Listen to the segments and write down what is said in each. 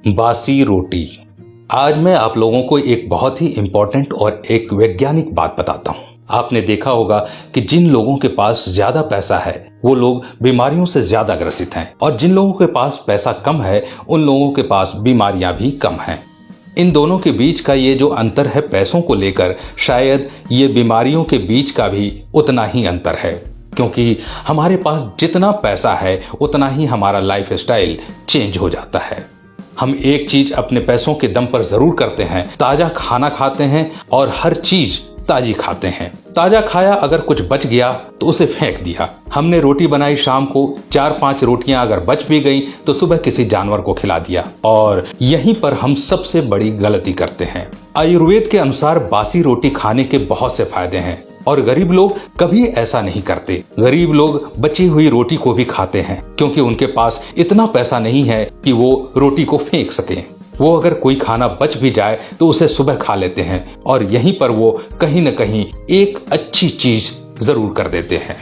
बासी रोटी। आज मैं आप लोगों को एक बहुत ही इंपॉर्टेंट और एक वैज्ञानिक बात बताता हूँ। आपने देखा होगा कि जिन लोगों के पास ज्यादा पैसा है वो लोग बीमारियों से ज्यादा ग्रसित हैं और जिन लोगों के पास पैसा कम है उन लोगों के पास बीमारियां भी कम हैं। इन दोनों के बीच का ये जो अंतर है पैसों को लेकर, शायद ये बीमारियों के बीच का भी उतना ही अंतर है, क्योंकि हमारे पास जितना पैसा है उतना ही हमारा लाइफ स्टाइल चेंज हो जाता है। हम एक चीज अपने पैसों के दम पर जरूर करते हैं, ताजा खाना खाते हैं और हर चीज ताजी खाते हैं। ताजा खाया, अगर कुछ बच गया तो उसे फेंक दिया। हमने रोटी बनाई शाम को, 4-5 रोटियां अगर बच भी गई तो सुबह किसी जानवर को खिला दिया। और यहीं पर हम सबसे बड़ी गलती करते हैं। आयुर्वेद के अनुसार बासी रोटी खाने के बहुत से फायदे हैं और गरीब लोग कभी ऐसा नहीं करते। गरीब लोग बची हुई रोटी को भी खाते हैं क्योंकि उनके पास इतना पैसा नहीं है कि वो रोटी को फेंक सकें। वो अगर कोई खाना बच भी जाए तो उसे सुबह खा लेते हैं और यहीं पर वो कहीं न कहीं एक अच्छी चीज जरूर कर देते हैं।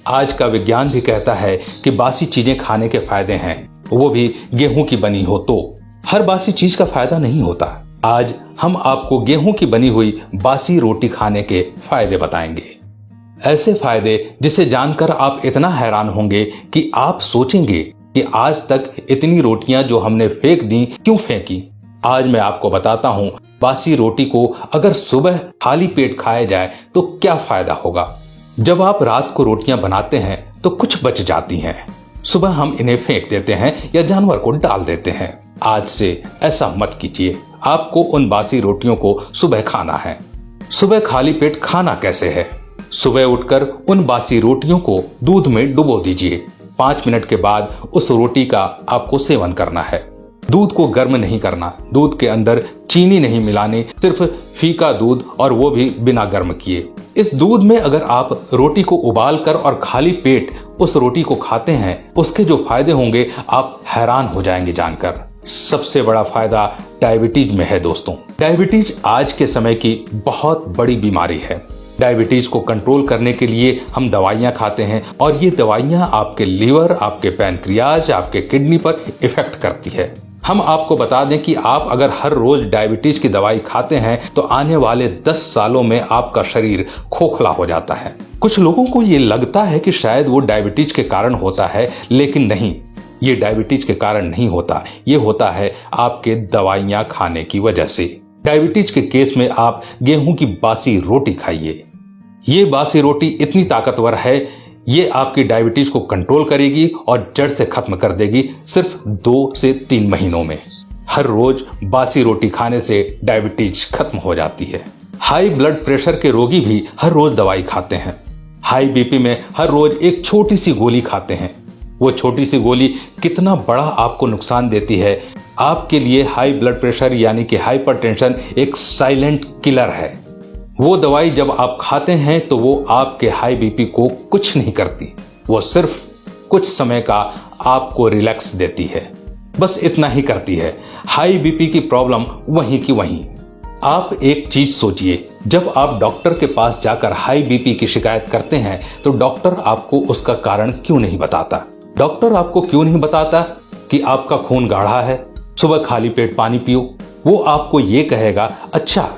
आज का विज्ञान भी कहता है कि बासी चीजें खाने के फायदे हैं, वो भी गेहूं की बनी हो तो। हर बासी चीज का फायदा नहीं होता। आज हम आपको गेहूं की बनी हुई बासी रोटी खाने के फायदे बताएंगे। ऐसे फायदे जिसे जानकर आप इतना हैरान होंगे कि आप सोचेंगे कि आज तक इतनी रोटियां जो हमने फेंक दी क्यों फेंकी। आज मैं आपको बताता हूं बासी रोटी को अगर सुबह खाली पेट खाया जाए तो क्या फायदा होगा। जब आप रात को रोटियां बनाते हैं तो कुछ बच जाती हैं, सुबह हम इन्हें फेंक देते हैं या जानवर को डाल देते हैं। आज से ऐसा मत कीजिए। आपको उन बासी रोटियों को सुबह खाना है। सुबह खाली पेट खाना कैसे है? सुबह उठकर उन बासी रोटियों को दूध में डुबो दीजिए। 5 मिनट के बाद उस रोटी का आपको सेवन करना है। दूध को गर्म नहीं करना, दूध के अंदर चीनी नहीं मिलानी, सिर्फ फीका दूध और वो भी बिना गर्म किए। इस दूध में अगर आप रोटी को उबाल कर और खाली पेट उस रोटी को खाते हैं, उसके जो फायदे होंगे आप हैरान हो जाएंगे जानकर। सबसे बड़ा फायदा डायबिटीज में है दोस्तों। डायबिटीज आज के समय की बहुत बड़ी बीमारी है। डायबिटीज को कंट्रोल करने के लिए हम दवाइयां खाते हैं और ये दवाइयां आपके लीवर, आपके पैनक्रियाज, आपके किडनी पर इफेक्ट करती है। हम आपको बता दें कि आप अगर हर रोज डायबिटीज की दवाई खाते हैं तो आने वाले 10 सालों में आपका शरीर खोखला हो जाता है। कुछ लोगों को ये लगता है कि शायद वो डायबिटीज के कारण होता है, लेकिन नहीं, ये डायबिटीज के कारण नहीं होता। ये होता है आपके दवाइयां खाने की वजह से। डायबिटीज के केस में आप गेहूं की बासी रोटी खाइए। ये बासी रोटी इतनी ताकतवर है, ये आपकी डायबिटीज को कंट्रोल करेगी और जड़ से खत्म कर देगी सिर्फ 2 से 3 महीनों में। हर रोज बासी रोटी खाने से डायबिटीज खत्म हो जाती है। हाई ब्लड प्रेशर के रोगी भी हर रोज दवाई खाते हैं। हाई बीपी में हर रोज एक छोटी सी गोली खाते हैं। वो छोटी सी गोली कितना बड़ा आपको नुकसान देती है। आपके लिए हाई ब्लड प्रेशर यानी कि हाइपरटेंशन एक साइलेंट किलर है। वो दवाई जब आप खाते हैं तो वो आपके हाई बीपी को कुछ नहीं करती, वो सिर्फ कुछ समय का आपको रिलैक्स देती है, बस इतना ही करती है। हाई बीपी की प्रॉब्लम वहीं की वहीं। आप एक चीज सोचिए, जब आप डॉक्टर के पास जाकर हाई बीपी की शिकायत करते हैं तो डॉक्टर आपको उसका कारण क्यों नहीं बताता? डॉक्टर आपको क्यों नहीं बताता कि आपका खून गाढ़ा है, सुबह खाली पेट पानी पियो? वो आपको ये कहेगा, अच्छा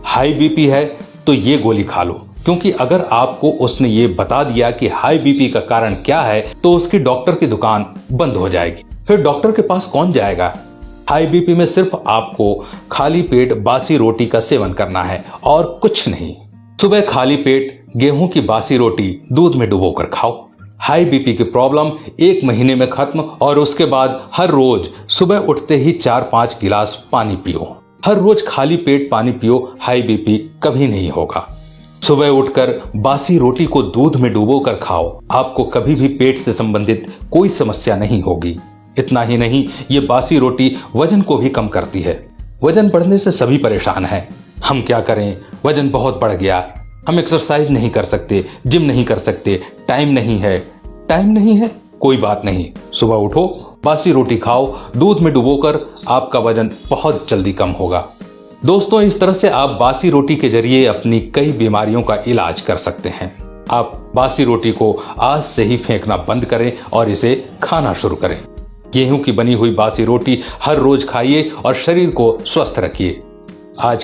हाई बीपी है तो ये गोली खा लो, क्योंकि अगर आपको उसने ये बता दिया कि हाई बीपी का कारण क्या है तो उसकी डॉक्टर की दुकान बंद हो जाएगी। फिर डॉक्टर के पास कौन जाएगा? हाई बीपी में सिर्फ आपको खाली पेट बासी रोटी का सेवन करना है और कुछ नहीं। सुबह खाली पेट गेहूं की बासी रोटी दूध में डुबोकर खाओ। हाई बीपी की प्रॉब्लम 1 महीने में खत्म और उसके बाद हर रोज सुबह उठते ही 4-5 गिलास पानी पियो। हर रोज खाली पेट पानी पियो, हाई बीपी कभी नहीं होगा। सुबह उठकर बासी रोटी को दूध में डुबोकर खाओ, आपको कभी भी पेट से संबंधित कोई समस्या नहीं होगी। इतना ही नहीं, ये बासी रोटी वजन को भी कम करती है। वजन बढ़ने से सभी परेशान हैं। हम क्या करें, वजन बहुत बढ़ गया, हम एक्सरसाइज नहीं कर सकते, जिम नहीं कर सकते, टाइम नहीं है। टाइम नहीं है, कोई बात नहीं, सुबह उठो, बासी रोटी खाओ, दूध में डुबोकर, आपका वजन बहुत जल्दी कम होगा। दोस्तों, इस तरह से आप बासी रोटी के जरिए अपनी कई बीमारियों का इलाज कर सकते हैं। आप बासी रोटी को आज से ही फेंकना बंद करें और इसे खाना शुरू करें। गेहूं की बनी हुई बासी रोटी हर रोज खाइए और शरीर को स्वस्थ रखिए। आज